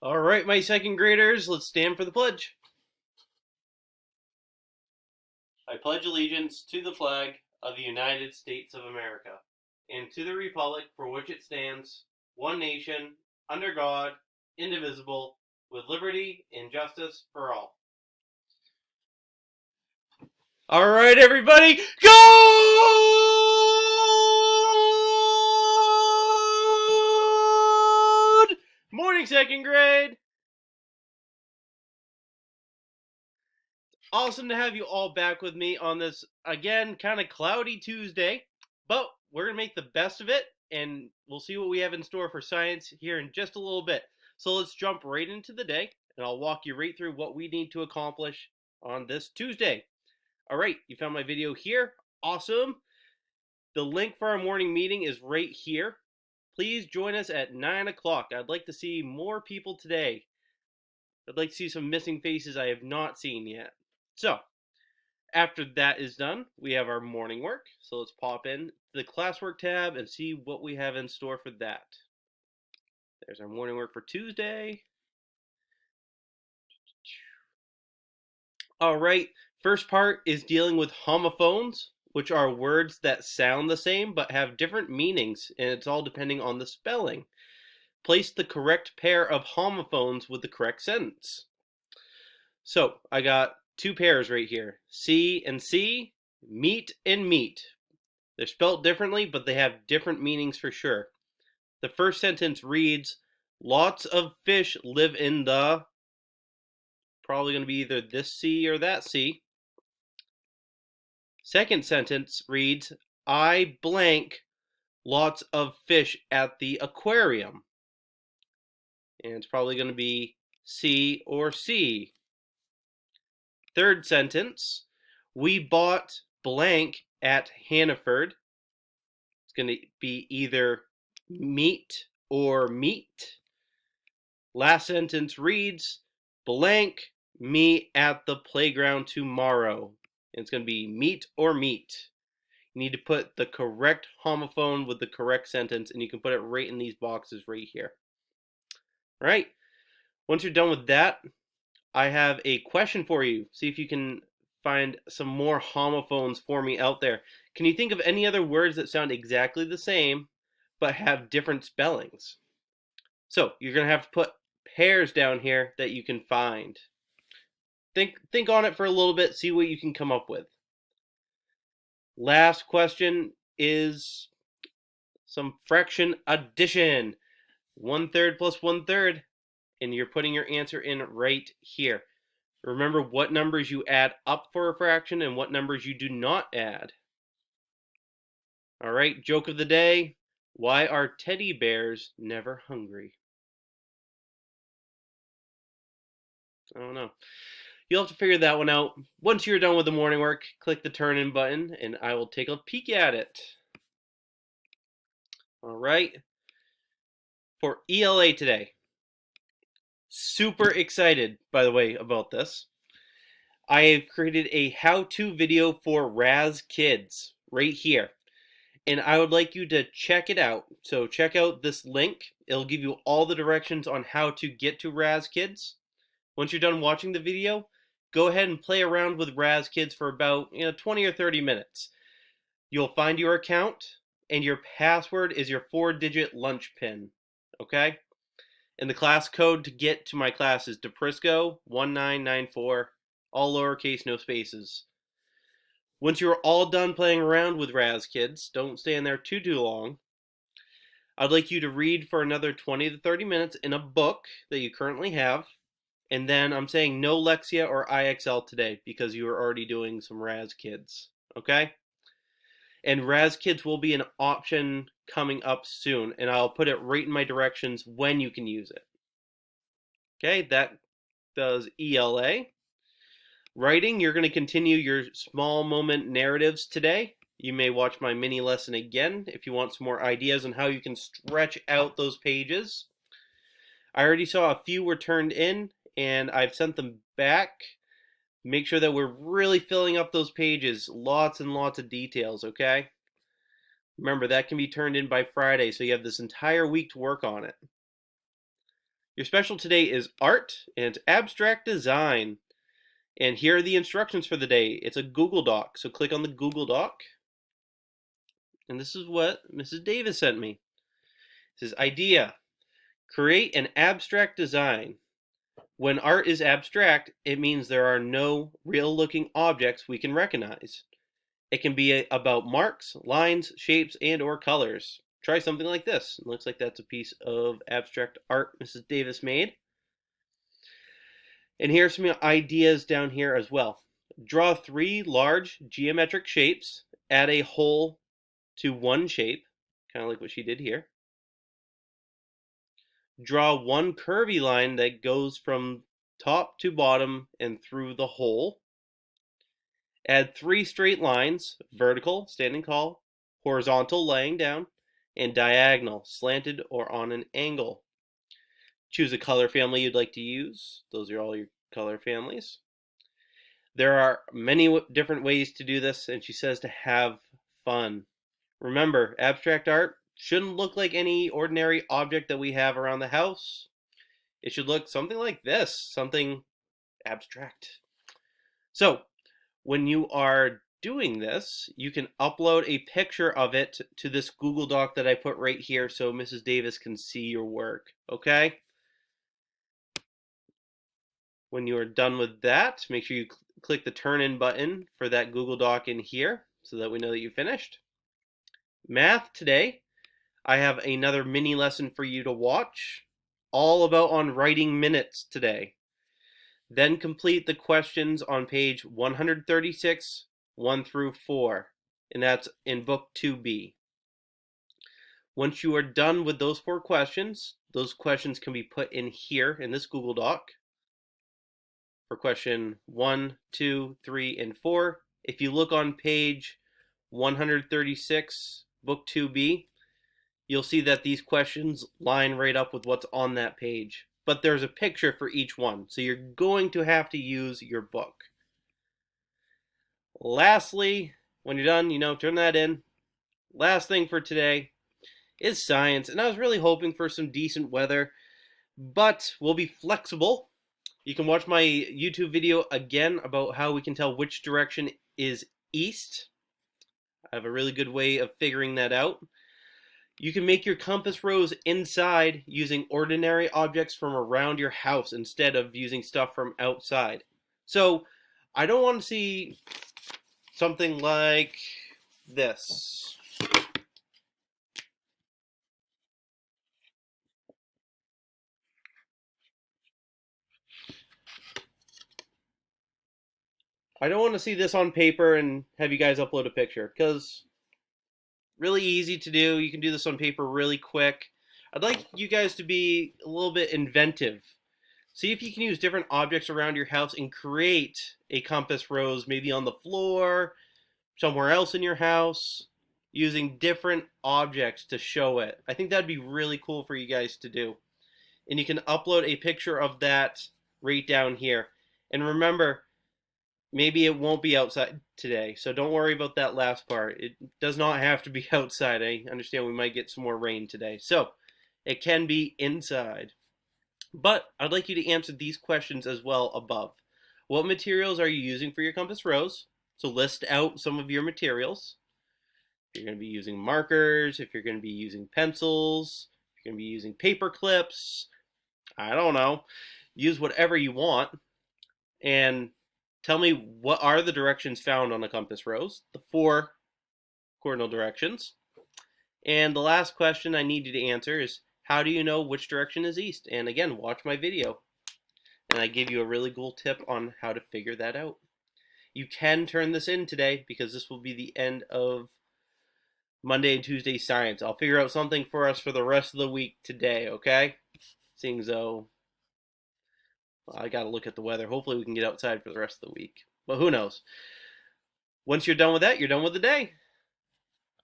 All right, my second graders, let's stand for the pledge. I pledge allegiance to the flag of the United States of America and to the republic for which it stands, one nation, under God, indivisible, with liberty and justice for all. All right, everybody, good morning, second grade. Awesome to have you all back with me on this, again, kind of cloudy Tuesday, but we're going to make the best of it, and we'll see what we have in store for science here in just a little bit. So let's jump right into the day, and I'll walk you right through what we need to accomplish on this Tuesday. All right, you found my video here. Awesome. The link for our morning meeting is right here. Please join us at 9 o'clock. I'd like to see more people today. I'd like to see some missing faces I have not seen yet. So, after that is done, we have our morning work. So let's pop in the classwork tab and see what we have in store for that. There's our morning work for Tuesday. All right, first part is dealing with homophones, which are words that sound the same but have different meanings, and it's all depending on the spelling. Place the correct pair of homophones with the correct sentence. So I got two pairs right here, C and C, meat and meat. They're spelled differently, but they have different meanings for sure. The first sentence reads, lots of fish live in the, probably going to be either this sea or that sea. Second sentence reads, I blank lots of fish at the aquarium. And it's probably going to be C or C. Third sentence, we bought blank at Hannaford. It's going to be either meat or meat. Last sentence reads, blank me at the playground tomorrow. And it's going to be meat or meat. You need to put the correct homophone with the correct sentence, and you can put it right in these boxes right here. All right. Once you're done with that, I have a question for you. See if you can find some more homophones for me out there. Can you think of any other words that sound exactly the same but have different spellings? So you're going to have to put pairs down here that you can find. Think on it for a little bit, see what you can come up with. Last question is some fraction addition. 1/3 plus 1/3. And you're putting your answer in right here. Remember what numbers you add up for a fraction and what numbers you do not add. All right, joke of the day. Why are teddy bears never hungry? I don't know. You'll have to figure that one out. Once you're done with the morning work, click the turn in button and I will take a peek at it. All right. For ELA today, super excited, by the way, about this. I have created a how-to video for Raz Kids right here. And I would like you to check it out. So check out this link. It'll give you all the directions on how to get to Raz Kids. Once you're done watching the video, go ahead and play around with Raz Kids for about 20 or 30 minutes. You'll find your account, and your password is your 4-digit lunch pin. Okay? And the class code to get to my class is DePrisco1994, all lowercase, no spaces. Once you're all done playing around with Raz Kids, don't stay in there too long. I'd like you to read for another 20 to 30 minutes in a book that you currently have. And then I'm saying no Lexia or IXL today because you are already doing some Raz Kids. Okay? And Raz Kids will be an option coming up soon. And I'll put it right in my directions when you can use it. Okay, that does ELA. Writing, you're going to continue your small moment narratives today. You may watch my mini lesson again if you want some more ideas on how you can stretch out those pages. I already saw a few were turned in, and I've sent them back. Make sure that we're really filling up those pages. Lots and lots of details, okay? Remember, that can be turned in by Friday, so you have this entire week to work on it. Your special today is art and abstract design. And here are the instructions for the day. It's a Google Doc, so click on the Google Doc. And this is what Mrs. Davis sent me. It says, idea, create an abstract design. When art is abstract, it means there are no real-looking objects we can recognize. It can be about marks, lines, shapes, and or colors. Try something like this. It looks like that's a piece of abstract art Mrs. Davis made. And here's some ideas down here as well. Draw 3 large geometric shapes. Add a hole to one shape, kind of like what she did here. Draw one curvy line that goes from top to bottom and through the hole. Add 3 straight lines, vertical, standing tall, horizontal, laying down, and diagonal, slanted or on an angle. Choose a color family you'd like to use. Those are all your color families. There are many different ways to do this, and she says to have fun. Remember, abstract art shouldn't look like any ordinary object that we have around the house. It should look something like this, something abstract. So, when you are doing this, you can upload a picture of it to this Google Doc that I put right here so Mrs. Davis can see your work, okay? When you are done with that, make sure you click the turn in button for that Google Doc in here so that we know that you finished. Math today, I have another mini lesson for you to watch, all about on writing minutes today. Then complete the questions on page 136, 1 through 4, and that's in book 2B. Once you are done with those 4 questions, those questions can be put in here in this Google Doc. For question 1, 2, 3, and 4, if you look on page 136, book 2B, you'll see that these questions line right up with what's on that page. But there's a picture for each one, so you're going to have to use your book. Lastly, when you're done, turn that in. Last thing for today is science, and I was really hoping for some decent weather, but we'll be flexible. You can watch my YouTube video again about how we can tell which direction is east. I have a really good way of figuring that out. You can make your compass rose inside using ordinary objects from around your house instead of using stuff from outside. So I don't want to see something like this. I don't want to see this on paper and have you guys upload a picture, because really easy to do. You can do this on paper really quick. I'd like you guys to be a little bit inventive. See if you can use different objects around your house and create a compass rose, maybe on the floor, somewhere else in your house, using different objects to show it. I think that'd be really cool for you guys to do. And you can upload a picture of that right down here. And remember, maybe it won't be outside today, so don't worry about that last part. It does not have to be outside. I understand we might get some more rain today. So it can be inside. But I'd like you to answer these questions as well above. What materials are you using for your compass rose? So list out some of your materials. If you're going to be using markers, if you're going to be using pencils, if you're going to be using paper clips, I don't know. Use whatever you want. And tell me, what are the directions found on the compass rose? The 4 cardinal directions. And the last question I need you to answer is, how do you know which direction is east? And again, watch my video. And I give you a really cool tip on how to figure that out. You can turn this in today because this will be the end of Monday and Tuesday science. I'll figure out something for us for the rest of the week today, okay? Seeing as though I got to look at the weather. Hopefully we can get outside for the rest of the week. But who knows? Once you're done with that, you're done with the day.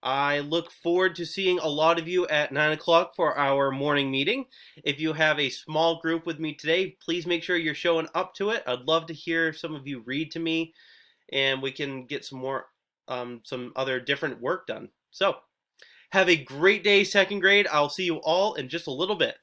I look forward to seeing a lot of you at 9 o'clock for our morning meeting. If you have a small group with me today, please make sure you're showing up to it. I'd love to hear some of you read to me, and we can get some other different work done. So, have a great day, second grade. I'll see you all in just a little bit.